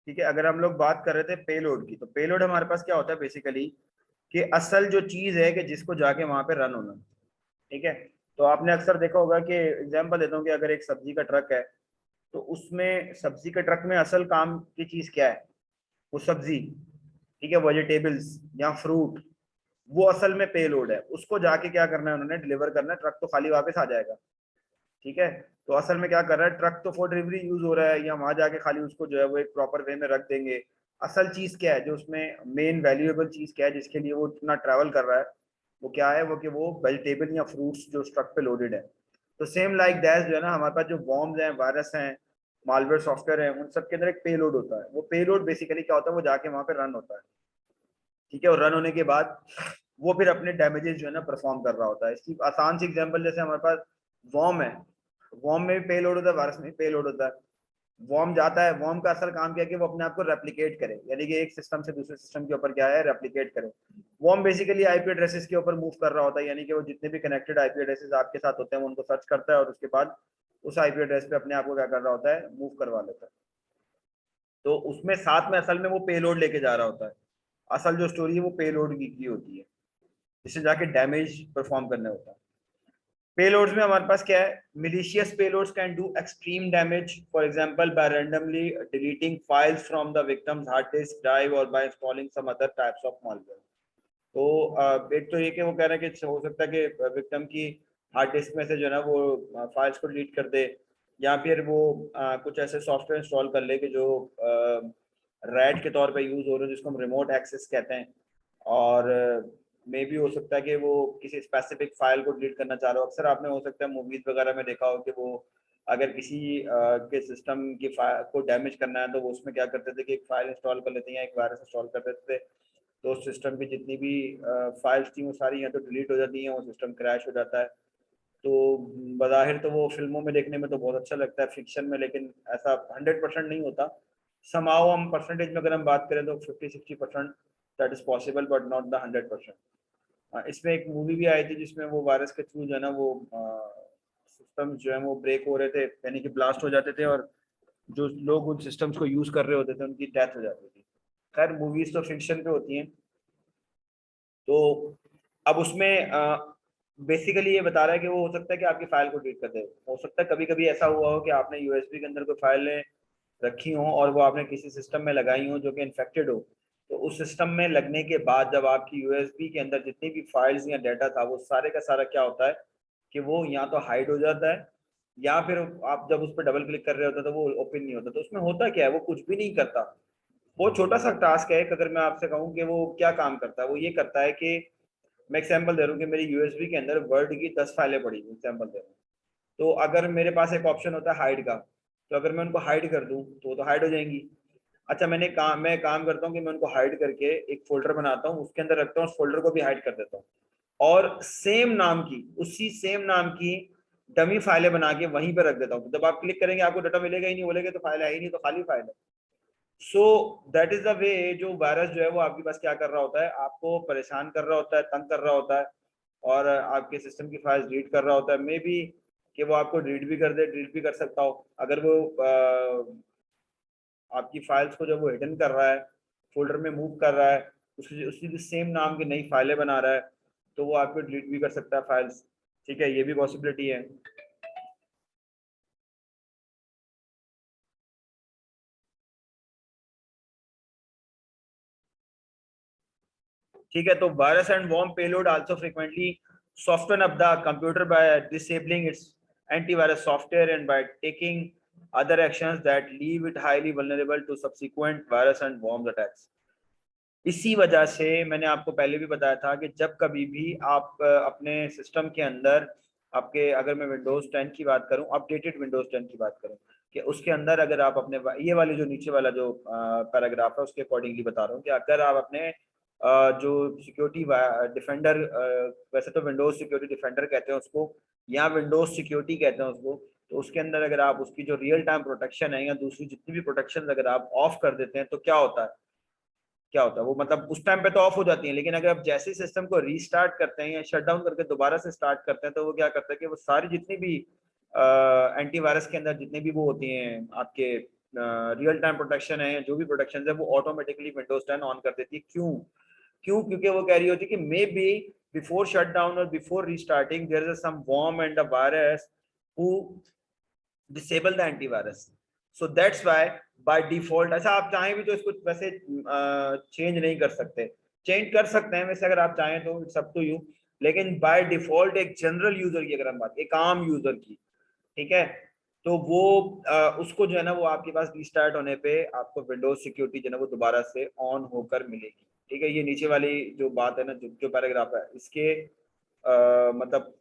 ठीक है, अगर हम लोग बात कर रहे थे पेलोड की, तो पेलोड हमारे पास क्या होता है बेसिकली, कि असल जो चीज है कि जिसको जाके वहां पे रन होना। ठीक है, तो आपने अक्सर देखा होगा कि एग्जांपल देता हूँ कि अगर एक सब्जी का ट्रक है, तो उसमें सब्जी के ट्रक में असल काम की चीज क्या है, वो सब्जी, ठीक है, वेजिटेबल्स या फ्रूट, वो असल में पेलोड है। उसको जाके क्या करना है, उन्होंने डिलीवर करना है, ट्रक तो खाली वापस आ जाएगा। ठीक है, तो असल में क्या कर रहा है, ट्रक तो फॉर डिलीवरी यूज हो रहा है, या वहां जाके खाली उसको जो है वो एक प्रॉपर वे में रख देंगे। असल चीज क्या है, जो उसमें मेन वैल्यूएबल चीज क्या है जिसके लिए वो इतना ट्रैवल कर रहा है, वो क्या है, वो कि वो वेजिटेबल या फ्रूट्स जो ट्रक पे लोडेड है। तो सेम लाइक दैट जो है ना, हमारे पास जो बॉम्ब्स हैं, वायरस हैं, मालवेयर सॉफ्टवेयर है, उन सब के अंदर एक पेलोड होता है। वो पेलोड बेसिकली क्या होता है, वो जाके वहां पे रन होता है। ठीक है, और रन होने के बाद वो फिर अपने डैमेजेस जो है ना परफॉर्म कर रहा होता है। इसकी आसान सी एग्जांपल, जैसे हमारे पास वॉर्म है, वॉर्म में भी पे लोड होता है, वायरस में भी पे लोड होता है। वॉर्म जाता है, वॉर्म का असल काम क्या है कि वो अपने आप को रेप्लिकेट करे, यानी कि एक सिस्टम से दूसरे सिस्टम के ऊपर क्या है, रेप्लिकेट करे। वॉर्म बेसिकली आईपी एड्रेसेस के ऊपर मूव कर रहा होता है, यानी कि वो जितने भी कनेक्टेड आईपी एड्रेसेस आपके साथ होते हैं वो उनको सर्च करता है, और उसके बाद उस आईपी एड्रेस पे अपने आप को क्या कर रहा होता है, मूव करवा लेता है। तो उसमें साथ में असल में वो पेलोड लेके जा रहा होता है। असल जो स्टोरी है वो पेलोड की होती है, जिससे जाके डैमेज परफॉर्म करने होता है। पेलोड्स में हमारे पास क्या है, malicious payloads can do extreme damage, for example by randomly deleting files from the victim's hard disk drive और by installing some other types of malware. तो एक तो ये कि वो कह रहे हैं कि हो सकता है कि विक्टिम की हार्ड डिस्क में से जो है ना वो फाइल्स को डिलीट कर दे, या फिर वो कुछ ऐसे सॉफ्टवेयर इंस्टॉल कर ले कि जो रैट के तौर पे यूज हो रहे हैं, जिसको हम रिमोट एक्सेस कहते हैं। और मे भी हो सकता है कि वो किसी स्पेसिफिक फाइल को डिलीट करना चाह रहे हो। अक्सर आपने हो सकता है मूवीज वगैरह में देखा हो कि वो अगर किसी के सिस्टम की फाइल को डैमेज करना है, तो वो उसमें क्या करते थे कि एक फाइल इंस्टॉल कर लेते हैं या एक वायरस इंस्टॉल कर देते थे। तो सिस्टम की जितनी भी फाइल्स थी वो सारी या तो डिलीट हो जाती हैं, वो सिस्टम क्रैश हो जाता है। तो बज़ाहिर तो वो फिल्मों में देखने में तो बहुत अच्छा लगता है, फिक्शन में, लेकिन ऐसा 100% नहीं होता। समाओ हम परसेंटेज में अगर हम बात करें तो 50-60% that is possible, but not the 100%। इसमें एक मूवी भी आई थी जिसमें वो वायरस के थ्रू जो है ना वो सिस्टम जो है वो ब्रेक हो रहे थे, यानी कि ब्लास्ट हो जाते थे, और जो लोग उन सिस्टम्स को यूज कर रहे होते थे उनकी डेथ हो जाती थी। खैर मूवीज तो फिक्शन पे होती हैं। तो अब उसमें बेसिकली ये बता रहा है कि वो हो सकता है कि आपकी फाइल को डिलीट कर दे। हो सकता है कभी कभी ऐसा हुआ हो कि आपने यूएसबी के अंदर कोई फाइलें रखी हो और वो आपने किसी सिस्टम में लगाई हो जो कि इन्फेक्टेड हो। तो उस सिस्टम में लगने के बाद जब आपकी यूएसबी के अंदर जितनी भी फाइल्स या डाटा था, वो सारे का सारा क्या होता है कि वो या तो हाइड हो जाता है, या फिर आप जब उस पर डबल क्लिक कर रहे होते तो वो ओपन नहीं होता। तो उसमें होता क्या है, वो कुछ भी नहीं करता। बहुत छोटा सा टास्क है। अगर मैं आपसे कहूँ कि वो क्या काम करता है, वो ये करता है कि मैं एग्जाम्पल दे रहा हूँ कि मेरी यूएसबी के अंदर वर्ड की 10 फाइलें पड़ी, एग्जाम्पल दे रहा हूँ। तो अगर मेरे पास एक ऑप्शन होता है हाइड का, तो अगर मैं उनको हाइड कर दूं तो वो तो हाइड हो जाएंगी। अच्छा, मैं काम करता हूँ कि मैं उनको हाइड करके एक फोल्डर बनाता हूँ, उसके अंदर रखता हूँ, उस फोल्डर को भी हाइड कर देता हूँ, और सेम नाम की, उसी सेम नाम की डमी फाइलें बना के वहीं पे रख देता हूँ। जब आप क्लिक करेंगे आपको डाटा मिलेगा ही नहीं, बोलेंगे तो फाइल है ही नहीं, तो खाली फाइल है। So that is the way जो वायरस जो है वो आपके पास क्या कर रहा होता है, आपको परेशान कर रहा होता है, तंग कर रहा होता है, और आपके सिस्टम की फाइल्स डिलीट कर रहा होता है। मे बी कि वो आपको डिलीट भी कर दे, डिलीट भी कर सकता हो। अगर वो आपकी फाइल्स को जब वो हिडन कर रहा है, फोल्डर में मूव कर रहा है, उसी उसी सेम नाम की नई फाइलें बना रहा है, तो वो आपको डिलीट भी कर सकता है फाइल्स। ठीक है, ये भी पॉसिबिलिटी है। ठीक है, तो virus and worm payload also frequently soften up the computer by disabling its antivirus software and by taking other actions that leave it highly vulnerable to subsequent virus and worm attacks. इसी वजह से मैंने आपको पहले भी बताया था कि जब कभी भी आप अपने सिस्टम के अंदर आपके, अगर मैं विंडोज 10 की बात करूं, अपडेटेड विंडोज 10 की बात करूं, कि उसके अंदर अगर आप अपने, ये वाली जो नीचे वाला जो पैराग्राफ है उसके अकॉर्डिंगली बता रहा हूँ कि अगर आप अपने जो सिक्योरिटी डिफेंडर, वैसे तो विंडोज सिक्योरिटी डिफेंडर कहते हैं उसको, या विंडोज सिक्योरिटी कहते हैं उसको, तो उसके अंदर अगर आप उसकी जो रियल टाइम प्रोटेक्शन है या दूसरी जितनी भी प्रोटेक्शन अगर आप ऑफ कर देते हैं, तो क्या होता है, क्या होता है वो, मतलब उस टाइम पे तो ऑफ हो जाती है, लेकिन अगर आप जैसे सिस्टम को रीस्टार्ट करते हैं या शट डाउन करके दोबारा से स्टार्ट करते हैं, तो वो क्या करता है कि वो सारी जितनी भी एंटीवायरस के अंदर जितनी भी वो होती हैं आपके रियल टाइम प्रोटेक्शन है, जो भी प्रोटेक्शन है वो ऑटोमेटिकली विंडोज 10 ऑन कर देती है। क्यों? क्योंकि वो कह रही होती है कि maybe before shut down और before restarting there is some worm and a virus who disable the antivirus, so that's why by default. अच्छा, आप चाहें भी तो इसको वैसे चेंज नहीं कर सकते, चेंज कर सकते हैं वैसे अगर आप चाहें तो, इट्स अप टू यू। लेकिन बाय डिफॉल्ट एक जनरल यूजर की अगर हम बात, एक आम यूजर की, ठीक है, तो वो उसको जो है ना वो आपके पास रीस्टार्ट होने पे आपको विंडोज सिक्योरिटी जो है ना वो दोबारा से ऑन होकर मिलेगी। ठीक है, ये नीचे वाली जो बात है ना, जो पैराग्राफ है इसके मतलब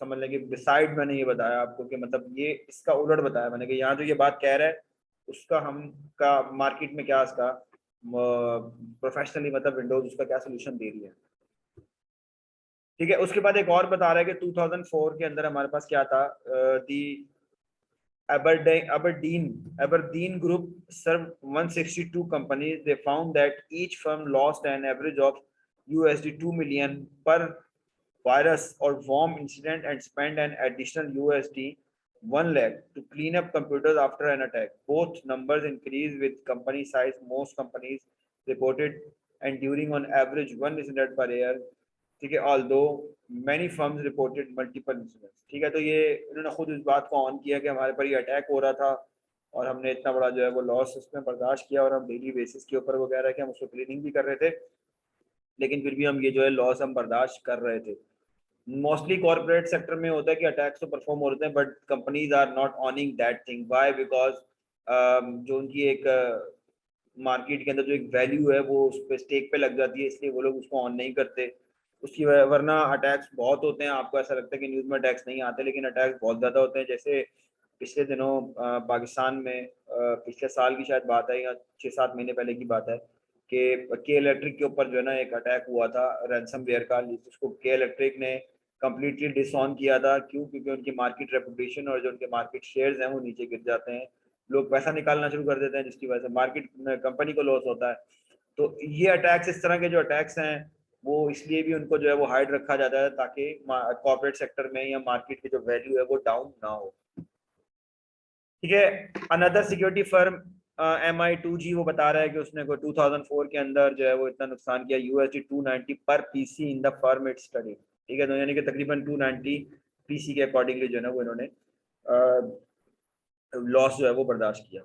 समझ लें कि बिसाइड मैंने ये बताया आपको कि मतलब ये इसका उलट बताया मैंने कि यहाँ जो ये बात कह रहा है उसका हम का मार्केट में क्या इसका प्रोफेशनली मतलब विंडोज उसका क्या सोल्यूशन दे रही है। ठीक है, उसके बाद एक और बता रहा है कि 2004 के अंदर हमारे पास क्या था, दी Aberdeen Group served 162 companies. They found that each firm lost an average of $2 million per virus or worm incident and spent an additional $1 lakh to clean up computers after an attack. Both numbers increased with company size. Most companies reported enduring on average one incident per year. ठीक है, although many firms reported multiple incidents. ठीक है, तो ये इन्होंने खुद इस बात को ऑन किया कि हमारे पर ये अटैक हो रहा था और हमने इतना बड़ा जो है वो लॉस उसमें बर्दाश्त किया और हम डेली बेसिस के ऊपर वो कह रहे हैं कि हम उसको क्लीनिंग भी कर रहे थे, लेकिन फिर भी हम ये जो है लॉस हम बर्दाश्त कर रहे थे। मोस्टली कॉर्पोरेट सेक्टर में होता है कि अटैक्स तो परफॉर्म हो रहे हैं but companies are not owning that thing. Why? Because जो उनकी एक मार्केट के अंदर जो एक वैल्यू है वो उस पर स्टेक पे लग जाती है, इसलिए वो लोग उसको ऑन नहीं करते उसकी वरना अटैक्स बहुत होते हैं। आपको ऐसा लगता है कि न्यूज़ में अटैक्स नहीं आते, लेकिन अटैक्स बहुत ज़्यादा होते हैं। जैसे पिछले दिनों पाकिस्तान में पिछले साल की शायद बात है या 6-7 महीने पहले की बात है कि के इलेक्ट्रिक के ऊपर जो है ना एक अटैक हुआ था रैंसमवेयर का, जिसको के इलेक्ट्रिक ने कम्प्लीटली डिसऑन किया था। क्यों? क्योंकि उनकी मार्केट रेपुटेशन और जो उनके मार्केट शेयर्स हैं वो नीचे गिर जाते हैं, लोग पैसा निकालना शुरू कर देते हैं, जिसकी वजह से मार्केट कंपनी को लॉस होता है। तो ये अटैक्स, इस तरह के जो अटैक्स हैं वो इसलिए भी उनको जो है वो हाइड रखा जाता है ताकि कॉर्पोरेट सेक्टर में या मार्केट की जो वैल्यू है वो डाउन ना हो। ठीक है, अनदर सिक्योरिटी फर्म MI2G वो बता रहा है कि उसने को 2004 के अंदर जो है वो इतना नुकसान किया $290 पर PC in the firm it study. ठीक है, तो यानी कि तकरीबन 290 पीसी के अकॉर्डिंगली जो है ना वो इन्होंने लॉस जो है वो बर्दाश्त किया।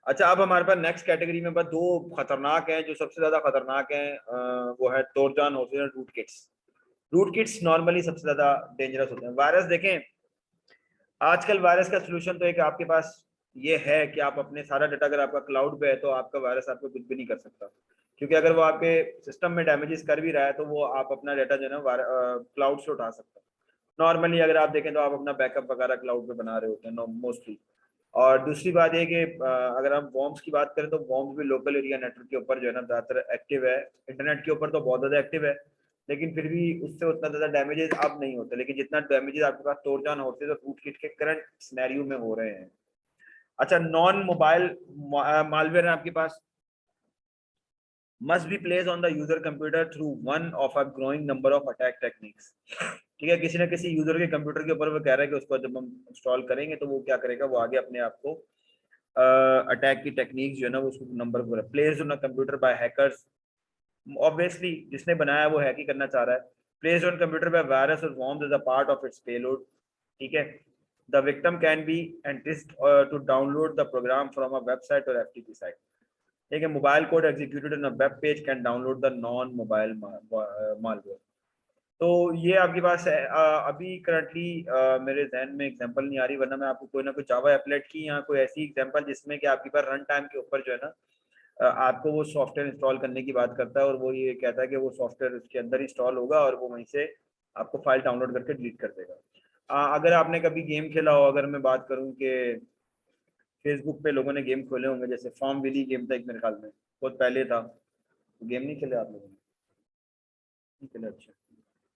अच्छा, अब हमारे पास नेक्स्ट कैटेगरी में बस दो खतरनाक हैं, जो सबसे ज्यादा खतरनाक हैं वो है तोरजान होते हैं rootkits. Rootkits normally सबसे ज्यादा डेंजरस होते हैं। वायरस देखें, आजकल वायरस का सोल्यूशन तो एक आपके पास ये है कि आप अपने सारा डाटा, अगर आपका क्लाउड पे है तो आपका वायरस आपको कुछ भी नहीं कर सकता, क्योंकि अगर वो आपके सिस्टम में डैमेजेस कर भी रहा है तो वो आप अपना डाटा जो है ना क्लाउड से उठा सकते हैं। नॉर्मली अगर आप देखें तो आप अपना बैकअप वगैरह क्लाउड पे बना रहे होते हैं मोस्टली। और दूसरी बात ये कि अगर हम वॉर्म्स की बात करें तो वॉर्म्स भी लोकल एरिया नेटवर्क के ऊपर जो है ना ज़्यादातर एक्टिव है। इंटरनेट के ऊपर तो बहुत ज़्यादा एक्टिव है, लेकिन फिर भी उससे उतना ज़्यादा डैमेजेस अब नहीं होते, लेकिन जितना डैमेजेस आपके पास तोड़जान होते हैं तो रूट किट के करंट सिनेरियो में हो रहे हैं। अच्छा, नॉन मोबाइल मालवेयर है आपके पास, must be placed on the user computer through one of a growing number of attack techniques। ठीक है, किसी ना किसी यूजर के कंप्यूटर के ऊपर वो कह रहा है कि उसको जब हम इंस्टॉल करेंगे तो वो क्या करेगा, वो आगे अपने आप को अटैक की टेक्निक जो है ना वो उसको नंबर पूरा placed on computer by hackers. Obviously जिसने बनाया वो हैक ही करना चाह रहा है। Placed on computer by virus और worms as a part of its payload. ठीक है, the victim can be enticed to download the program from a website और एफटीपी साइट। ठीक है, mobile code executed on a web page can download the non mobile malware. तो ये आपके पास है। अभी करंटली मेरे जहन में एग्जांपल नहीं आ रही, वरना मैं आपको कोई ना कोई जावा एप्लेट की या कोई ऐसी एग्जांपल जिसमें कि आपके पास रन टाइम के ऊपर जो है ना आपको वो सॉफ्टवेयर इंस्टॉल करने की बात करता है और वो ये कहता है कि वो सॉफ्टवेयर उसके अंदर इंस्टॉल होगा और वो वहीं से आपको फाइल डाउनलोड करके डिलीट कर देगा। अगर आपने कभी गेम खेला हो, अगर मैं बात करूँ कि फेसबुक पे लोगों ने गेम खोले होंगे, जैसे फॉर्म विली गेम था एक मेरे ख्याल में, बहुत पहले था, गेम नहीं खेले आप लोगों ने? नहीं खेले? अच्छा।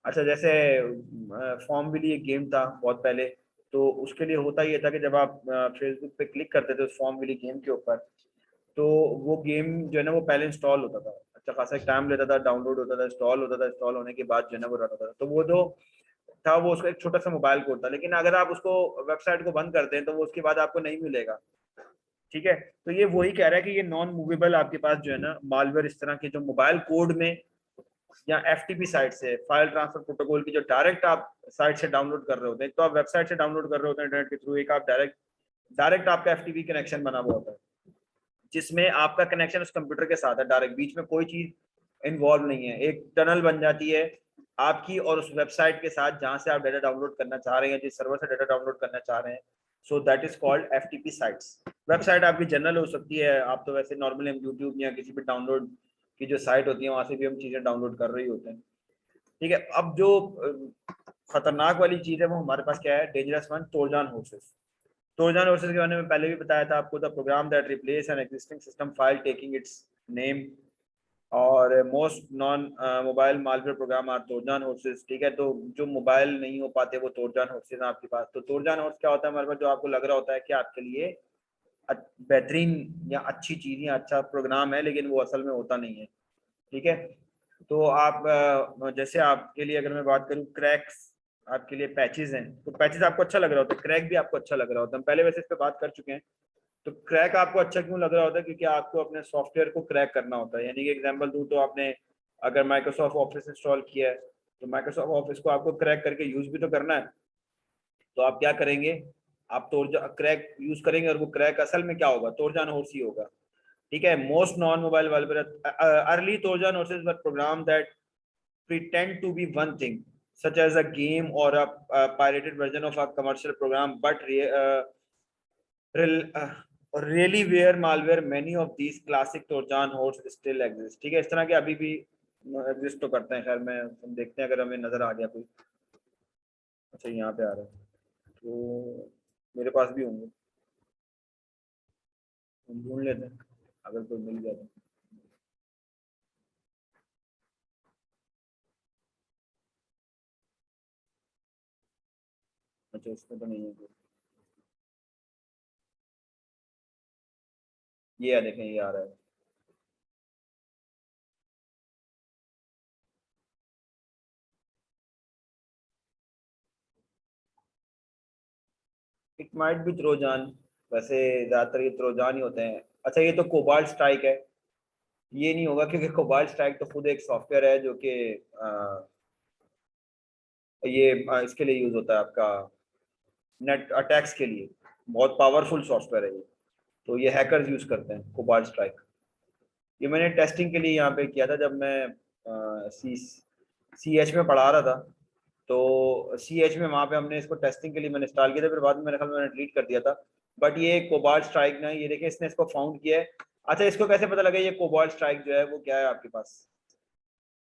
अच्छा, जैसे फॉर्म भी लिए गेम था बहुत पहले, तो उसके लिए होता ये था कि जब आप फेसबुक पे क्लिक करते थे उस फॉर्म विली गेम के ऊपर, तो वो गेम जो है ना वो पहले इंस्टॉल होता था, अच्छा खासा टाइम लेता था, डाउनलोड होता था, इंस्टॉल होता था, इंस्टॉल होने के बाद जो है ना वो रन होता था। तो वो जो था वो उसका एक छोटा सा मोबाइल कोड था, लेकिन अगर आप उसको वेबसाइट को बंद कर दें तो वो उसके बाद आपको नहीं मिलेगा। ठीक है। तो ये वही कह रहा है कि ये नॉन मूवेबल आपके पास जो है ना मालवेयर इस तरह के जो मोबाइल कोड में या एफटीपी साइट से फाइल ट्रांसफर प्रोटोकॉल की जो डायरेक्ट आप साइट से डाउनलोड कर रहे होते हैं, तो आप वेबसाइट से डाउनलोड कर रहे होते हैं इंटरनेट के थ्रू, एक आप डायरेक्ट आपका एफटीपी कनेक्शन बना हुआ होता है जिसमें आपका कनेक्शन उस कंप्यूटर के साथ है डायरेक्ट, बीच में कोई चीज इन्वॉल्व नहीं है। एक टनल बन जाती है आपकी और उस वेबसाइट के साथ जहां से आप डाटा डाउनलोड करना चाह रहे हैं, जिस सर्वर से डाटा डाउनलोड करना चाह रहे हैं। So that is called FTP sites. Website आपकी जनरल हो सकती है, आप तो वैसे नॉर्मली हम यूट्यूब या किसी भी डाउनलोड की जो साइट होती है वहां से भी हम चीजें डाउनलोड कर रही होते हैं। ठीक है। अब जो खतरनाक वाली चीज है वो हमारे पास क्या है, dangerous one, Trojan horses. Trojan horses के बारे में पहले भी बताया था आपको, the program that replace an existing system file taking its name, और most non mobile malware program are Trojan horses. ठीक है। तो जो मोबाइल नहीं हो पाते वो ट्रोजन हॉर्सेस हैं आपके पास। तो ट्रोजन हॉर्स क्या होता है हमारे पास, जो आपको लग रहा होता है कि आपके लिए बेहतरीन या अच्छी चीज या अच्छा प्रोग्राम है, लेकिन वो असल में होता नहीं है। ठीक है। तो आप जैसे आपके लिए अगर मैं बात करूं, क्रैक्स आपके लिए पैचेस हैं, तो पैचेस आपको अच्छा लग रहा होता है, क्रैक भी आपको अच्छा लग रहा होता है। हम पहले वैसे इस पे बात कर चुके हैं। तो क्रैक आपको अच्छा क्यों लग रहा होता है, क्योंकि आपको अपने सॉफ्टवेयर को क्रैक करना होता है। यानी कि एग्जांपल दूं तो आपने अगर माइक्रोसॉफ्ट ऑफिस इंस्टॉल किया है, तो माइक्रोसॉफ्ट ऑफिस को आपको क्रैक करके यूज भी तो करना है। तो आप क्या करेंगे, आप तोड़ क्रैक यूज करेंगे, और वो क्रैक असल में क्या होगा, तोड़जान होर्स ही होगा। ठीक है। Most non mobile early Trojan horses were program that pretend to be one thing, such as a game or a pirated version of a commercial program, but really where malware many of these classic trojan horse still exist। ठीक है। इस तरह के अभी भी exist तो करते हैं। खैर मैं हम देखते हैं अगर हमें नजर आ गया कोई। अच्छा यहाँ पे आ रहा है, तो मेरे पास भी होंगे, हम ढूंढ लेते हैं अगर कोई मिल गया तो। अच्छा इसमें तो नहीं है कोई। ये है, देखें ये आ रहा है। It might be ट्रोजान। वैसे ज्यादातर ये ट्रोजान ही होते हैं। अच्छा ये तो कोबाल्ट स्ट्राइक है, ये नहीं होगा क्योंकि कोबाल्ट स्ट्राइक तो खुद एक सॉफ्टवेयर है जो कि ये इसके लिए यूज होता है आपका नेट अटैक्स के लिए। बहुत पावरफुल सॉफ्टवेयर है ये। तो ये हैकर्स यूज करते हैं कोबाल्ट स्ट्राइक। ये मैंने टेस्टिंग के लिए यहाँ पे किया था जब मैं सी एच में पढ़ा रहा था। तो सी एच में वहाँ पे हमने इसको टेस्टिंग के लिए मैंने इंस्टॉल किया था, फिर बाद में मेरे ख्याल में मैंने डिलीट कर दिया था। बट ये कोबाल्ट स्ट्राइक ना, ये देखिए इसने इसको फाउंड किया है। अच्छा इसको कैसे पता लगा ये कोबाल्ट स्ट्राइक जो है वो क्या है आपके पास,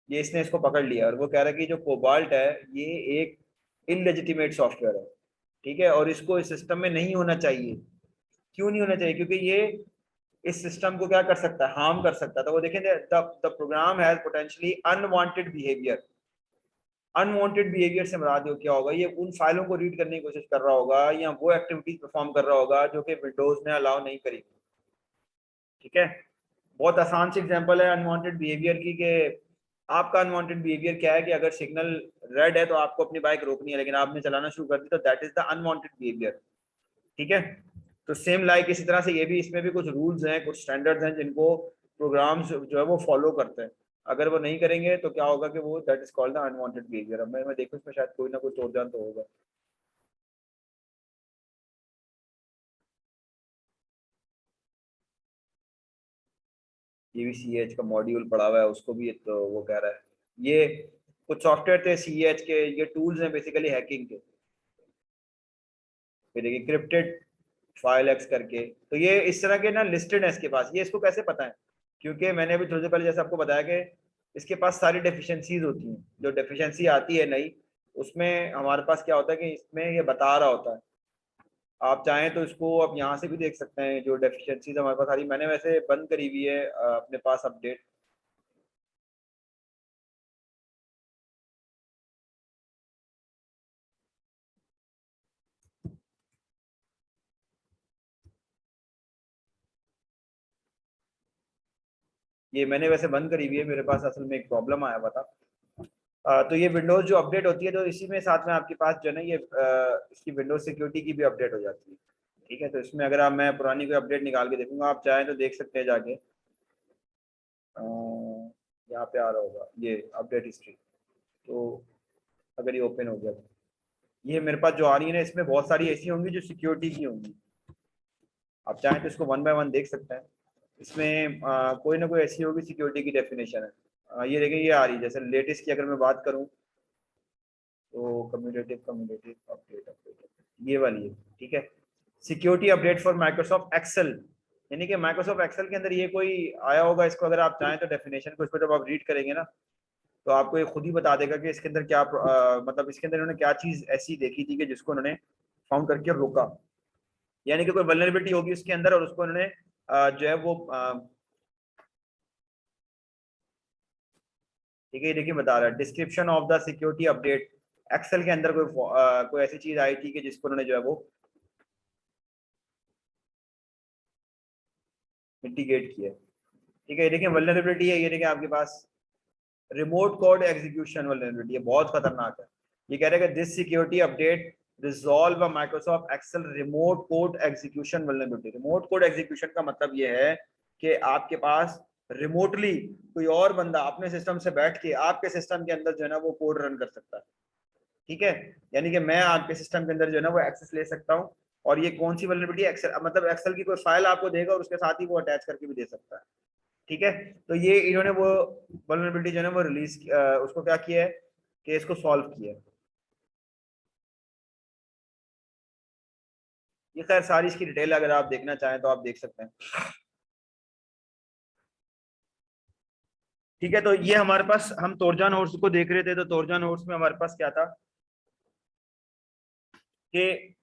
ये इसने इसको पकड़ लिया और वो कह रहा है कि जो कोबाल्ट है ये एक इनलेजिटिमेट सॉफ्टवेयर है। ठीक है। और इसको इस सिस्टम में नहीं होना चाहिए। क्यों नहीं होना चाहिए, क्योंकि ये इस सिस्टम को क्या कर सकता है, हार्म कर सकता है। तो वो देखेंगे the program has potentially unwanted behaviour. Unwanted behaviour से मुराद क्या होगा, ये उन फाइलों को रीड करने की कोशिश कर रहा होगा या वो एक्टिविटीज परफॉर्म कर रहा होगा जो कि विंडोज ने अलाउ नहीं करी। ठीक है। बहुत आसान सी एग्जांपल है अनवांटेड बिहेवियर की, कि आपका अनवांटेड बिहेवियर क्या है कि अगर सिग्नल रेड है तो आपको अपनी बाइक रोकनी है, लेकिन आपने चलाना शुरू कर दी, तो that is the unwanted behaviour. ठीक है। तो सेम लाइक इसी तरह से ये भी, इसमें भी कुछ रूल्स हैं, कुछ स्टैंडर्ड्स हैं जिनको प्रोग्राम्स जो है वो फॉलो करते हैं। अगर वो नहीं करेंगे तो क्या होगा कि वो that is called the unwanted behaviour. अब मैं देखूं इसमें शायद कोई ना कोई तोड़जान तो होगा। ये भी सी एच का मॉड्यूल पड़ा हुआ है, उसको भी तो वो कह रहा है। ये कुछ सॉफ्टवेयर थे सी एच के, ये टूल्स हैं बेसिकली हैकिंग के। फिर देखिए क्रिप्टेड फाइल एक्स करके, तो ये इस तरह के ना लिस्टेड है इसके पास। ये इसको कैसे पता है, क्योंकि मैंने अभी थोड़ी देर पहले जैसे आपको बताया कि इसके पास सारी डेफिशिएंसीज होती हैं। जो डेफिशिएंसी आती है नई, उसमें हमारे पास क्या होता है कि इसमें ये बता रहा होता है। आप चाहें तो इसको आप यहाँ से भी देख सकते हैं जो डेफिशिएंसीज हमारे पास आ रही। मैंने वैसे बंद करी हुई है अपने पास अपडेट। ये मैंने वैसे बंद करी हुई है, मेरे पास असल में एक प्रॉब्लम आया हुआ था। तो ये विंडोज जो अपडेट होती है तो इसी में साथ में आपके पास जो है ना ये इसकी विंडोज सिक्योरिटी की भी अपडेट हो जाती है। ठीक है, तो इसमें अगर आप, मैं पुरानी कोई अपडेट निकाल के देखूंगा, आप चाहें तो देख सकते हैं जाके, यहाँ पे आ रहा होगा ये अपडेट हिस्ट्री। तो अगर ये ओपन हो गया तो ये मेरे पास जो आ रही है ना, इसमें बहुत सारी ऐसी होंगी जो सिक्योरिटी की होंगी। आप चाहें तो इसको वन बाय वन देख सकते हैं। इसमें कोई ना कोई ऐसी होगी सिक्योरिटी की डेफिनेशन है। ये देखिए, ये आ रही है। जैसे लेटेस्ट की अगर मैं बात करूं तो कम्यूटेटिव कम्यूटेटिव अपडेट अपडेट, ये वाली है। ठीक है, security update for Microsoft Excel, यानी कि माइक्रोसॉफ्ट एक्सेल के अंदर ये कोई आया होगा। इसको अगर आप चाहें तो डेफिनेशन को, इसको जब आप रीड करेंगे ना, तो आपको ये खुद ही बता देगा कि इसके अंदर क्या मतलब इसके अंदर इन्होंने क्या चीज ऐसी देखी थी कि जिसको उन्होंने फाउंड करके रोका। यानी कि कोई वल्नरेबिलिटी होगी उसके अंदर और उसको उन्होंने जो है वो ठीक है, देखिए बता रहा है description of the security update. Excel के अंदर कोई ऐसी चीज आई थी कि जिसको उन्होंने जो है वो मिटिगेट किया। ठीक है, ये देखिए वल्नरेबिलिटी है, ये देखिए आपके पास रिमोट कोड एग्जीक्यूशन वल्नरेबिलिटी है, बहुत खतरनाक है। ये कह रहे हैं कि this security update resolve a Microsoft Excel remote code execution vulnerability. Remote code execution का मतलब ये है कि आपके पास रिमोटली कोई और बंदा अपने सिस्टम से बैठ के आपके सिस्टम के अंदर जो है ना वो कोड रन कर सकता है। ठीक है, यानी कि मैं आपके सिस्टम के अंदर जो है ना वो एक्सेस ले सकता हूँ। और ये कौन सी वल्नरेबिलिटी, एक्सेल मतलब एक्सेल की कोई फाइल आपको देगा और उसके साथ ही वो अटैच करके भी दे सकता है। ठीक है, तो ये इन्होंने वो वल्नरेबिलिटी जो है ना वो रिलीज उसको क्या किया है कि इसको सॉल्व किया है। ये खैर सारी इसकी डिटेल अगर आप देखना चाहें तो आप देख सकते हैं। ठीक है, तो ये हमारे पास, हम तोरजान हॉर्स को देख रहे थे, तो तोरजान हॉर्स में हमारे पास क्या था कि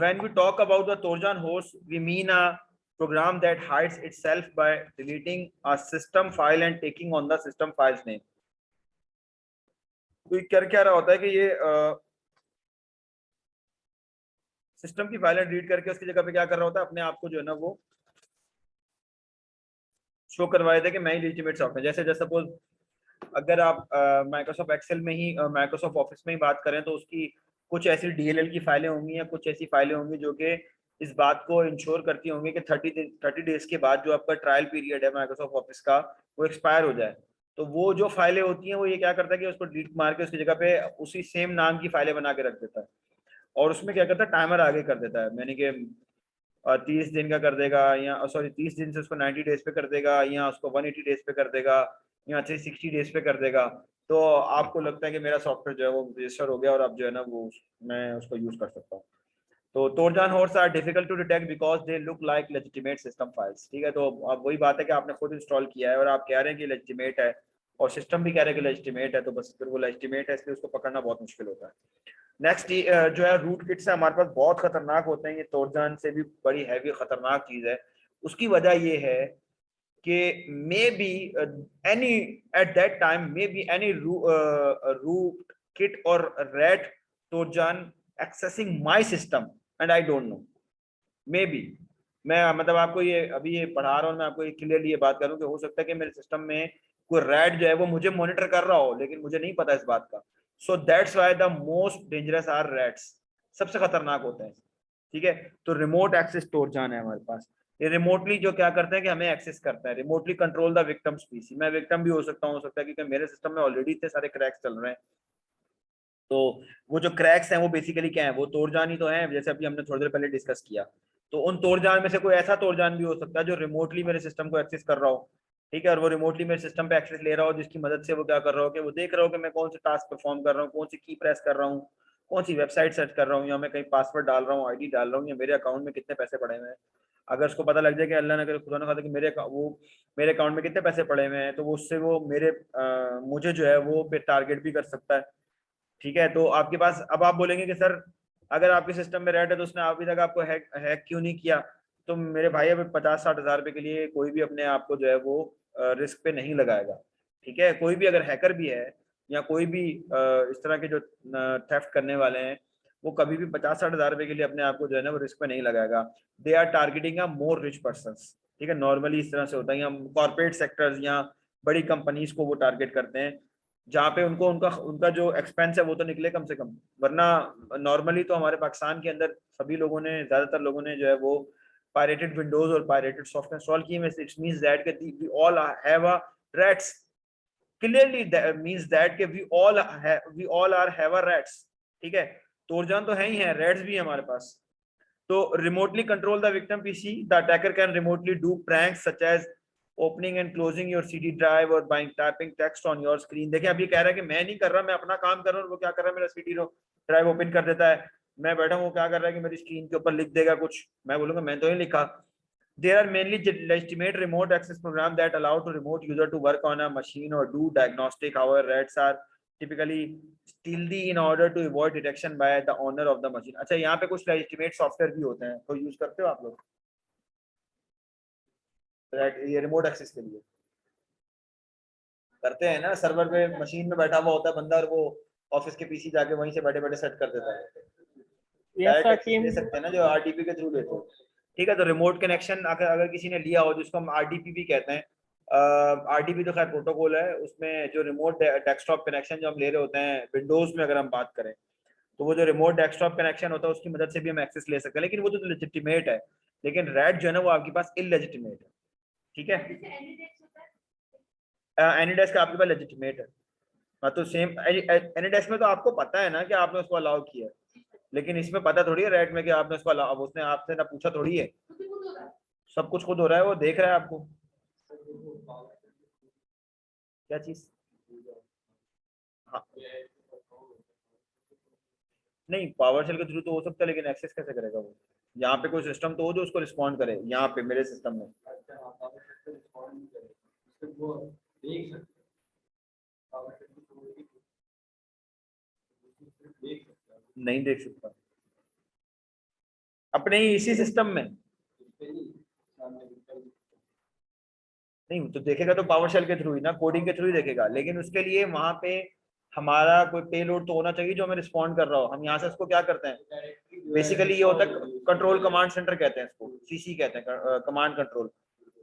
when we talk about the Trojan horse, we mean a program that hides itself by deleting a system file and taking on the system file's name। तो कर क्या रहा होता है कि ये सिस्टम की फाइलें डिलीट करके उसकी जगह पे क्या कर रहा होता है, अपने आप को जो है ना वो शो करवाए थे कि मैं ही लेजिटिमेट सॉफ्टवेयर। जैसे जैसे सपोज अगर आप माइक्रोसॉफ्ट एक्सेल में ही, माइक्रोसॉफ्ट ऑफिस में ही बात करें, तो उसकी कुछ ऐसी डीएलएल की फाइलें होंगी या कुछ ऐसी फाइलें होंगी जो कि इस बात को इंश्योर करती होंगी कि 30 डेज के बाद जो आपका ट्रायल पीरियड है माइक्रोसॉफ्ट ऑफिस का, वो एक्सपायर हो जाए। तो वो जो फाइलें होती हैं वो ये क्या करता है कि उसको डिलीट मार के उसकी जगह पे उसी सेम नाम की फाइलें बना के रख देता है। और उसमें क्या करता है, टाइमर आगे कर देता है, यानी कि 30 दिन का कर देगा, या सॉरी 30 दिन से उसको 90 डेज पे कर देगा, या उसको 180 डेज पे कर देगा, या 360 डेज पे कर देगा। तो आपको लगता है कि मेरा सॉफ्टवेयर जो है वो रजिस्टर हो गया और अब जो है ना वो मैं उसको यूज कर सकता हूँ। तो Trojan horse are difficult to detect because they look like legitimate system files. ठीक है, तो अब वही बात है कि आपने खुद इंस्टॉल किया है और आप कह रहे हैं कि लेजिटिमेट है और सिस्टम भी कह रहे हैं कि लेजिटिमेट है, तो बस फिर वो लेजिटिमेट है, इसलिए उसको पकड़ना बहुत मुश्किल होता है। नेक्स्ट जो है रूट किट्स है हमारे पास, बहुत खतरनाक होते हैं ये, तोरजान से भी बड़ी हैवी खतरनाक चीज है। उसकी वजह ये है कि maybe any at that time maybe any rootkit और RAT Trojan accessing my system and I don't know. Maybe मैं मतलब आपको ये अभी ये पढ़ा रहा हूँ, मैं आपको ये क्लियरली ये बात करूँ कि हो सकता है कि मेरे सिस्टम में कोई रैट जो है वो मुझे मॉनिटर कर रहा हो लेकिन मुझे नहीं पता इस बात का। So that's why the most dangerous are RATs, सबसे खतरनाक होते हैं। ठीक है, तो रिमोट एक्सेस ट्रोजन है हमारे पास। ये रिमोटली जो क्या करते हैं कि हमें एक्सेस करता है, remotely control the victims PC. मैं विक्टिम भी हो सकता है क्योंकि मेरे सिस्टम में ऑलरेडी इतने सारे क्रैक्स चल रहे हैं। तो वो जो क्रैक्स हैं वो बेसिकली क्या है, वो तोड़जान ही तो है, जैसे अभी हमने थोड़ी देर पहले डिस्कस किया। तो उन तोड़जान में से कोई ऐसा तोड़जान भी हो सकता है जो रिमोटली मेरे सिस्टम को एक्सेस कर रहा हो। ठीक है, और वो रिमोटली मेरे सिस्टम पे एक्सेस ले रहा हो, जिसकी मदद से वो क्या कर रहा हो कि वो देख रहा हो कि मैं कौन से टास्क परफॉर्म कर रहा हूँ, कौन सी की प्रेस कर रहा हूँ, कौन सी वेबसाइट सर्च कर रहा हूँ, या मैं कहीं पासवर्ड डाल रहा हूँ, आईडी डाल रहा हूँ, या मेरे अकाउंट में कितने पैसे पड़े हुए हैं। अगर उसको पता लग जाए कि अल्लाह ने करे खुदा ना खाते कि मेरे अकाउंट में कितने पैसे पड़े हुए हैं, तो वो उससे वो मुझे जो है वो पे टारगेट भी कर सकता है। ठीक है, तो आपके पास अब आप बोलेंगे कि सर अगर आपके सिस्टम में रेड है तो उसने अभी तक आपको हैक क्यों नहीं किया। तो मेरे भाई अभी 50-60 हज़ार रुपए के लिए कोई भी अपने आप को जो है वो रिस्क पे नहीं लगाएगा। ठीक है, कोई भी अगर हैकर भी है या कोई भी इस तरह के जो थेफ्ट करने वाले हैं, वो कभी भी 50-60 हज़ार रुपए के लिए अपने आप को जो है ना वो रिस्क पे नहीं लगाएगा। They are targeting a more rich person. ठीक है, नॉर्मली इस तरह से होता है, या कॉर्पोरेट सेक्टर्स या बड़ी कंपनीज को वो टारगेट करते हैं। जहाँ पे उनको उनका उनका जो एक्सपेंस है वो तो निकले कम से कम, वरना नॉर्मली तो हमारे पाकिस्तान के अंदर सभी लोगों ने, ज्यादातर लोगों ने जो है वो पायरेटेड विंडोज और पायरेटेड सॉफ्टवेयर इंस्टॉल किए। It's means that we all have a RATs, clearly means that कि we all are have a RATs. ठीक है, तोरजान तो है ही है, रैट्स भी है हमारे पास। तो remotely control the victim PC, the attacker can remotely do pranks such as opening and closing your CD drive और buying typing text on your screen. देखिए अभी कह रहा है कि मैं नहीं कर रहा, मैं अपना काम कर रहा हूँ, वो क्या कर रहा है, मेरा सीडी ड्राइव ओपन कर देता है, मैं बैठा हूँ, क्या कर रहा है कि मेरी स्क्रीन के ऊपर लिख देगा कुछ, मैं बोलूंगा मैं तो नहीं लिखा। There are mainly legitimate remote access programs that allow to remote user to work on a machine or do diagnostic. However, RATs are typically stealthy in order to avoid detection by the owner of the machine. अच्छा, यहाँ पे कुछ legitimate software भी होते हैं, तो use करते हो आप लोग ये रिमोट एक्सेस के लिए? करते हैं ना, सर्वर पे मशीन में बैठा हुआ होता है बंदा और वो ऑफिस के पीसी जाके वहीं से बैठे बैठे सेट कर देता है। डायरेक्ट एक्सेस ले सकते हैं ना, जो आरडीपी के थ्रू लेते हो। ठीक है, तो रिमोट कनेक्शन अगर अगर किसी ने लिया हो, जिसको हम आरडीपी भी कहते हैं, आरडीपी तो खैर प्रोटोकॉल है, उसमें जो रिमोट डेस्कटॉप कनेक्शन जो हम ले रहे होते हैं विंडोज में अगर हम बात करें, तो वो जो रिमोट डेस्कटॉप कनेक्शन होता है उसकी मदद से भी हम एक्सेस ले सकते हैं, लेकिन वो तो लेजिटिमेट है। लेकिन रैट जो है ना वो आपके पास इलेजिटिमेट है। ठीक है, एनीडेस्क आपके पास लेजिटिमेट है। हाँ तो सेम एनीडेस्क में तो आपको पता है ना कि आपने उसको अलाउ किया है, लेकिन इसमें पता थोड़ी है रैट में कि आपने उसको अलाउ, उसने आपसे ना पूछा थोड़ी है, सब कुछ खुद हो रहा है, वो देख रहा है आपको। क्या चीज? हाँ, नहीं पावर शेल के थ्रू तो हो सकता है, लेकिन एक्सेस कैसे करेगा वो? यहाँ पे कोई सिस्टम तो हो जो उसको रिस्पॉन्ड करे, यहाँ पे मेरे सिस्टम में नहीं देख सकता अपने ही इसी सिस्टम में। नहीं तो देखेगा तो पावर शेल के थ्रू ही ना, कोडिंग के थ्रू ही देखेगा, लेकिन उसके लिए वहां पे हमारा कोई पेलोड तो होना चाहिए जो हमें रिस्पॉन्ड कर रहा हो। हम यहाँ से इसको क्या करते हैं, बेसिकली ये होता है कंट्रोल कमांड सेंटर कहते हैं इसको, सीसी कहते हैं, कमांड कंट्रोल,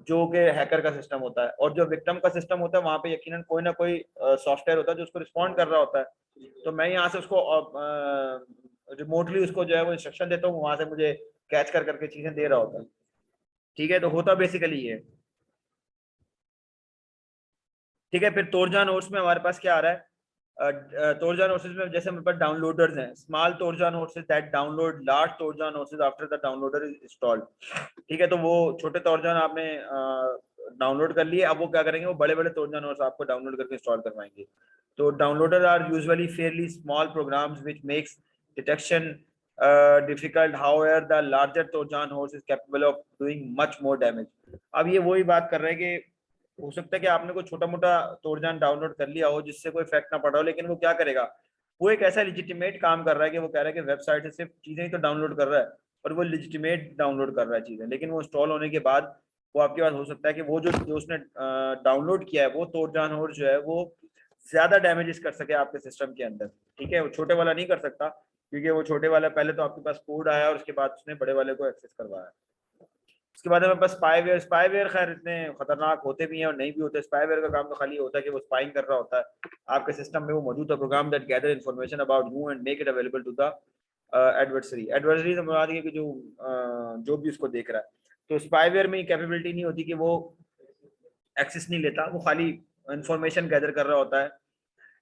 जो कि हैकर का सिस्टम होता है। और जो विक्टिम का सिस्टम होता है वहां पे यकीनन कोई ना कोई सॉफ्टवेयर होता है जो उसको रिस्पॉन्ड कर रहा होता है। तो मैं यहाँ से उसको रिमोटली उसको जो है वो इंस्ट्रक्शन देता हूँ, वहां से मुझे कैच कर करके चीजें दे रहा होता है। ठीक है, तो होता बेसिकली ये। ठीक है, फिर तोरजान ओर्स में हमारे पास क्या आ रहा है? तोरजान ओर्सेस में जैसे हमारे पास डाउनलोडर्स हैं, small Trojan horses that download large Trojan horses after the downloader is installed. ठीक है, तो वो छोटे तोरजान आपने डाउनलोड कर लिए, अब वो क्या करेंगे, वो बड़े बड़े तोरजान ओर्स आपको डाउनलोड करके इंस्टॉल करवाएंगे। तो downloader are usually fairly small programs which makes detection difficult, however the larger Trojan horse is capable of doing much more damage। अब ये वही बात कर रहे हैं कि हो सकता है कि आपने कोई छोटा मोटा तोड़जान डाउनलोड कर लिया हो जिससे कोई इफेक्ट ना पड़ा हो, लेकिन वो क्या करेगा, वो एक ऐसा लेजिटिमेट काम कर रहा है कि वो कह रहा है कि वेबसाइट से सिर्फ चीजें ही तो डाउनलोड कर रहा है, और वो लेजिटिमेट डाउनलोड कर रहा है चीजें, लेकिन वो इंस्टॉल होने के बाद वो आपके पास हो सकता है कि वो जो उसने डाउनलोड किया है वो तोड़जान और जो है वो ज्यादा डैमेजेस कर सके आपके सिस्टम के अंदर। ठीक है, वो छोटे वाला नहीं कर सकता, क्योंकि वो छोटे वाला पहले तो आपके पास कोड आया और उसके बाद उसने बड़े वाले को एक्सेस करवाया। उसके बाद हमें बस स्पाईवेयर, स्पाईवेयर खैर इतने खतरनाक होते भी हैं और नहीं भी होते। स्पाईवेयर का काम तो खाली होता है कि वो स्पाइंग कर रहा होता है आपके सिस्टम में, वो मौजूद है program that gather information about you and make it available to the adversary. Adversary से मुराद ये कि जो भी उसको देख रहा है। तो स्पाईवेयर में कैपेबिलिटी नहीं होती कि वो एक्सेस नहीं लेता, वो खाली इंफॉर्मेशन गैदर कर रहा होता है।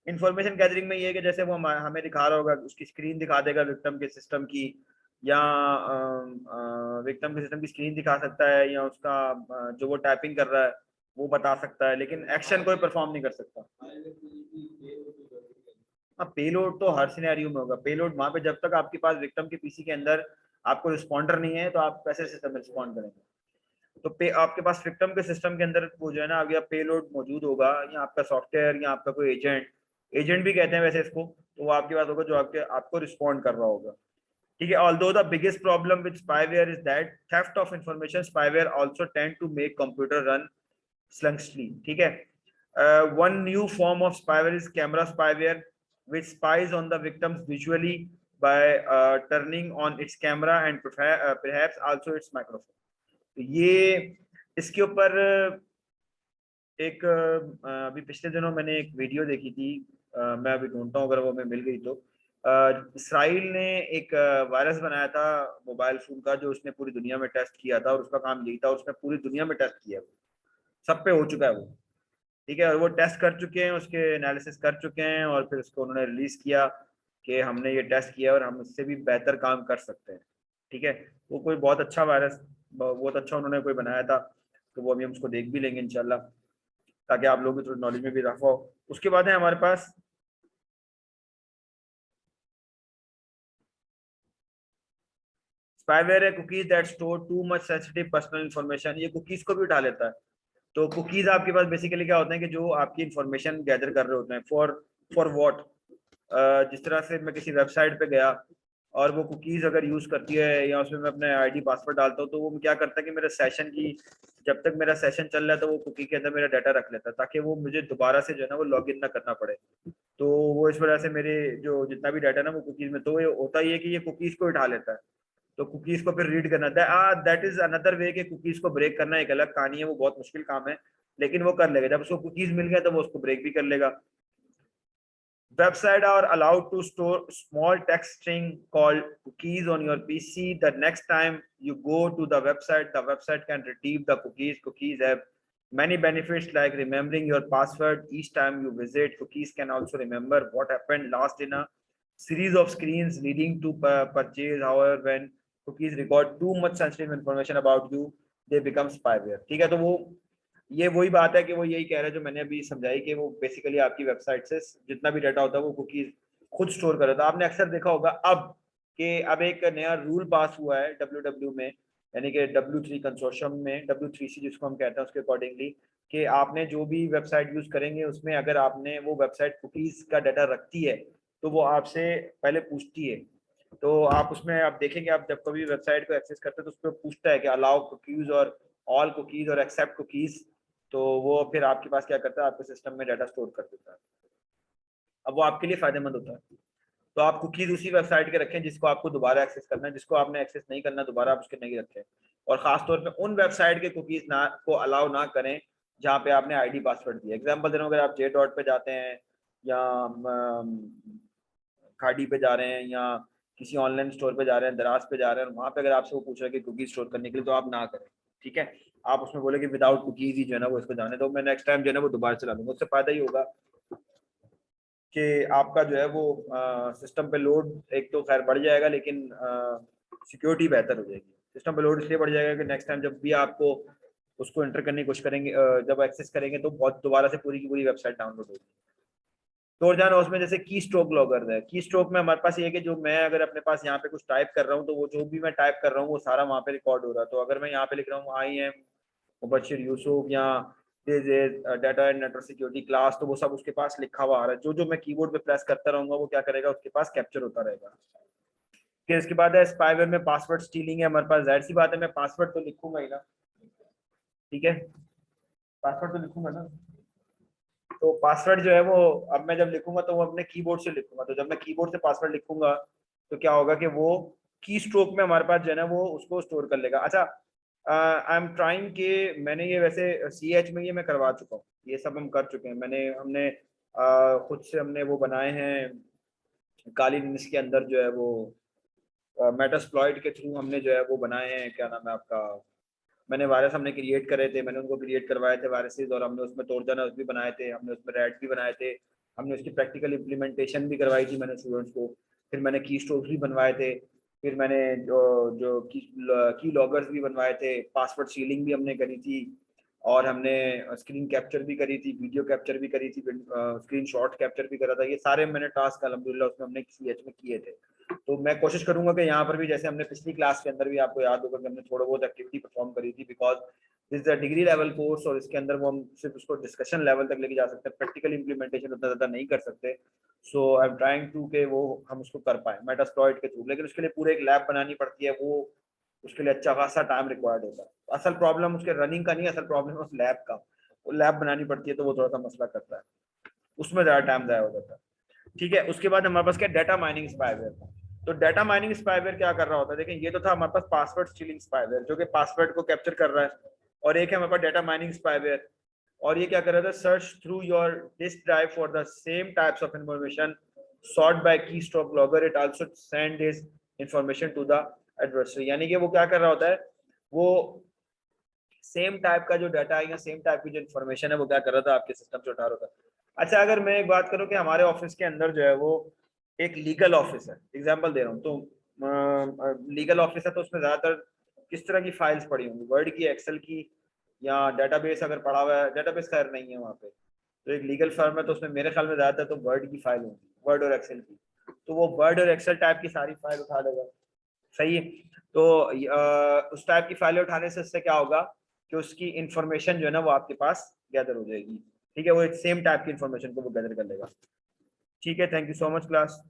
इंफॉर्मेशन गैदरिंग में ये है कि जैसे वो हमें दिखा रहा होगा, उसकी स्क्रीन दिखा देगा विक्टिम के सिस्टम की, या विक्टिम के सिस्टम की स्क्रीन दिखा सकता है, या उसका जो वो टाइपिंग कर रहा है वो बता सकता है, लेकिन एक्शन कोई परफॉर्म नहीं कर सकता। हाँ, पेलोड तो हर सिनेरियो में होगा। पेलोड वहां पे जब तक आपके पास विक्टिम के पीसी के अंदर आपको रिस्पॉन्डर नहीं है तो आप कैसे सिस्टम में रिस्पॉन्ड करेंगे? तो आपके पास विक्टिम के सिस्टम के अंदर वो जो है ना अभी पेलोड मौजूद होगा, या आपका सॉफ्टवेयर या आपका कोई एजेंट, एजेंट भी कहते हैं वैसे इसको, तो वो आपके पास होगा जो आपको रिस्पॉन्ड कर रहा होगा। ठीक है, although the biggest problem with spyware is that theft of information, spyware also tend to make computer run sluggishly. ठीक है, one new form of spyware is camera spyware which spies on the victims visually by turning on its camera and perhaps also its microphone। तो ये इसके ऊपर एक अभी पिछले दिनों मैंने एक वीडियो देखी थी, मैं अभी ढूंढता हूँ अगर वो मैं मिल गई तो। इसराइल ने एक वायरस बनाया था मोबाइल फोन का, जो उसने पूरी दुनिया में टेस्ट किया था, और उसका काम यही था, उसने पूरी दुनिया में टेस्ट किया, सब पे हो चुका है वो। ठीक है, और वो टेस्ट कर चुके हैं, उसके एनालिसिस कर चुके हैं, और फिर उसको उन्होंने रिलीज किया कि हमने ये टेस्ट किया और हम इससे भी बेहतर काम कर सकते हैं। ठीक है, वो कोई बहुत अच्छा वायरस, बहुत अच्छा उन्होंने कोई बनाया था, तो वो अभी हम उसको देख भी लेंगे इंशाल्लाह, ताकि आप लोगों की थोड़ी नॉलेज में भी इजाफा हो। उसके बाद है हमारे पास स्पाईवेयर है cookies that store too much sensitive personal information, ये कुकीज को भी उठा लेता है। तो कुकीज आपके पास बेसिकली क्या होते हैं कि जो आपकी इंफॉर्मेशन गैदर कर रहे होते हैं, फॉर व्हाट। जिस तरह से मैं किसी वेबसाइट पे गया और वो कुकीज अगर यूज करती है, या उसमें मैं अपने आईडी पासवर्ड डालता हूँ, तो वो क्या करता है कि मेरे सेशन की, जब तक मेरा सेशन चल रहा है तो वो कुकी के अंदर मेरा डाटा रख लेता है, ताकि वो मुझे दोबारा से जो है ना वो लॉग इन ना करना पड़े। तो वो इस वजह से मेरे जो जितना भी डाटा ना वो कुकीज में, तो ये होता ही है कि ये कुकीज को उठा लेता है। तो कुकीज को फिर रीड करना था, दैट इज अनदर वे कि कुकीज को ब्रेक करना एक अलग कहानी है, वो बहुत मुश्किल काम है, लेकिन वो कर लेगा। जब उसको कुकीज मिल गया तो वो उसको ब्रेक भी कर लेगा। Websites are allowed to store small text string called cookies on your PC. The next time you go to the website can retrieve the cookies. Cookies have many benefits like remembering your password each time you visit. Cookies can also remember what happened last in a series of screens leading to purchase. However, when cookies record too much sensitive information about you, they become spyware. ठीक है, तो वो ये वही बात है कि वो यही कह रहा है जो मैंने अभी समझाई, कि वो बेसिकली आपकी वेबसाइट से जितना भी डाटा होता है वो कुकीज खुद स्टोर कर रहा था। आपने अक्सर देखा होगा अब कि अब एक नया रूल पास हुआ है डब्ल्यू में, यानी कि W3 कंसोर्शियम में, W3C जिसको हम कहते हैं, उसके अकॉर्डिंगली, कि आपने जो भी वेबसाइट यूज करेंगे उसमें अगर आपने वो वेबसाइट कुकीज का डाटा रखती है तो वो आपसे पहले पूछती है। तो आप उसमें आप देखेंगे, आप जब कभी वेबसाइट को एक्सेस करते हैं तो उस पर पूछता है कि अलाउ कुकीज और ऑल कुकीज और एक्सेप्ट कुकीज। तो वो फिर आपके पास क्या करता है, आपके सिस्टम में डाटा स्टोर कर देता है। अब वो आपके लिए फायदेमंद होता है। तो आप कुकीज उसी वेबसाइट के रखें जिसको आपको दोबारा एक्सेस करना है, जिसको आपने एक्सेस नहीं करना दोबारा आप उसके नहीं रखें। और खासतौर पे उन वेबसाइट के कुकीज ना को अलाउ ना करें जहाँ पे आपने आईडी पासवर्ड दिया। एग्जाम्पल दे रहा हूँ, अगर आप जे डॉट पे जाते हैं या खाड़ी पे जा रहे हैं या किसी ऑनलाइन स्टोर पे जा रहे हैं, दराज पे जा रहे हैं, और वहाँ पे अगर आपसे वो पूछ रहा है कि कुकीज स्टोर करने के लिए, तो आप ना करें। ठीक है, आप उसमें बोले कि विदाउट कुकीज ही जो है ना वो इसको जाने दो, मैं नेक्स्ट टाइम जो है ना वो दोबारा चला लूंगा। उससे फायदा ही होगा कि आपका जो है वो सिस्टम पे लोड एक तो खैर बढ़ जाएगा, लेकिन सिक्योरिटी बेहतर हो जाएगी। सिस्टम पे लोड इसलिए बढ़ जाएगा कि नेक्स्ट टाइम जब भी आपको उसको एंटर करने की कोशिश करेंगे, जब एक्सेस करेंगे, तो बहुत दोबारा से पूरी की पूरी वेबसाइट डाउनलोड होगी। तो और जाना उसमें जैसे की स्ट्रोक लॉगर है, की स्ट्रोक में हमारे पास ये है कि जो मैं अगर अपने पास यहाँ पे कुछ टाइप कर रहा हूँ, तो वो जो भी मैं टाइप कर रहा हूँ वो सारा वहाँ पे रिकॉर्ड हो रहा है। तो अगर मैं यहाँ पे लिख रहा हूँ आई एम मुबशिर यूसुफ या data and network security class, तो वो सब उसके पास लिखा हुआ आ रहा है। जो जो मैं कीबोर्ड पे प्रेस करता रहूंगा वो क्या करेगा, उसके पास कैप्चर होता रहेगा। फिर इसके बाद है स्पाईवेयर में पासवर्ड स्टीलिंग है हमारे पास। जाहिर सी बात है मैं पासवर्ड तो लिखूंगा ही ना। ठीक है, पासवर्ड तो लिखूंगा ना। तो पासवर्ड जो है वो अब मैं जब लिखूंगा तो वो अपने कीबोर्ड से लिखूंगा। तो जब मैं कीबोर्ड से पासवर्ड लिखूंगा तो क्या होगा कि वो की स्ट्रोक में हमारे पास जो है ना वो उसको स्टोर कर लेगा। अच्छा, आई एम ट्राइंग कि मैंने ये वैसे CH में ये मैं करवा चुका हूँ, ये सब हम कर चुके हैं। हमने खुद से हमने वो बनाए हैं काली लिनक्स के अंदर जो है वो मेटास्प्लॉइट के थ्रू हमने जो है वो बनाए हैं, क्या नाम है आपका, मैंने वायरस हमने क्रिएट करे थे, मैंने उनको क्रिएट करवाए थे वायरसेस, और हमने उसमें ट्रोजन भी बनाए थे, हमने उसमें रैट भी बनाए थे, हमने उसकी प्रैक्टिकल इम्प्लीमेंटेशन भी करवाई थी मैंने स्टूडेंट्स को। फिर मैंने की स्ट्रोक्स भी बनवाए थे, फिर मैंने जो की लॉगर्स भी बनवाए थे, पासवर्ड सीलिंग भी हमने करी थी, और हमने स्क्रीन कैप्चर भी करी थी, वीडियो कैप्चर भी करी थी, स्क्रीन शॉट कैप्चर भी करा था। ये सारे मैंने टास्क अल्हम्दुलिल्लाह उसमें हमने CH में किए थे। तो मैं कोशिश करूंगा कि यहाँ पर भी जैसे हमने पिछली क्लास के अंदर भी आपको याद होगा कि हमने थोड़ा बहुत एक्टिविटी परफॉर्म करी थी, because this is a degree level course, और इसके अंदर वो हम सिर्फ उसको डिस्कशन लेवल तक लेके जा सकते हैं, प्रैक्टिकल इंप्लीमेंटेशन उतना ज्यादा नहीं कर सकते। सो आई एम ट्राइंग टू के वो हम उसको कर पाए मेटास्प्लॉइट के थ्रू, लेकिन उसके लिए पूरे एक लैब बनानी पड़ती है, वो उसके लिए अच्छा खासा टाइम रिक्वायर्ड होता है। असल प्रॉब्लम उसके रनिंग का नहीं, असल प्रॉब्लम है उस लैब का। वो लैब बनानी पड़ती है तो वो थोड़ा सा मसला करता है, उसमें ज्यादा टाइम जाया हो जाता है। ठीक है, उसके बाद हमारे पास क्या, डाटा माइनिंग स्पाईवेयर। तो डाटा माइनिंग स्पाईवेयर क्या कर रहा होता है, देखिए ये तो था हमारे पास पासवर्ड स्टीलिंग स्पाईवेयर जो कि पासवर्ड को कैप्चर कर रहा है, और एक है हमारे पास डाटा माइनिंग स्पाईवेयर और ये क्या कर रहा था, search through your disk drive for the same types of information sort by keystroke logger, it also send this information to the adversary. यानी कि वो क्या कर रहा होता है, वो सेम टाइप का जो डाटा है या सेम टाइप की जो इन्फॉर्मेशन है वो क्या कर रहा था, आपके सिस्टम से उठा रहा था। अच्छा, अगर मैं एक बात करूं कि हमारे ऑफिस के अंदर जो है वो एक लीगल ऑफिस है, एग्जांपल दे रहा हूँ, तो लीगल ऑफिस है तो उसमें ज्यादातर किस तरह की फाइल्स पड़ी होंगी, वर्ड की, एक्सेल की, या डेटाबेस अगर पड़ा हुआ है, डेटाबेस खैर नहीं है वहाँ पे, तो एक लीगल फर्म है तो उसमें मेरे ख्याल में ज्यादातर तो वर्ड की फाइल होगी, वर्ड और एक्सेल की, तो वो वर्ड और एक्सेल टाइप की सारी फाइल उठा लेगा। सही है। तो उस टाइप की फाइलें उठाने से इससे क्या होगा कि उसकी इंफॉर्मेशन जो है ना वो आपके पास गैदर हो जाएगी। ठीक है, वो एक सेम टाइप की इंफॉर्मेशन को वो गैदर कर लेगा। ठीक है, thank you so much class.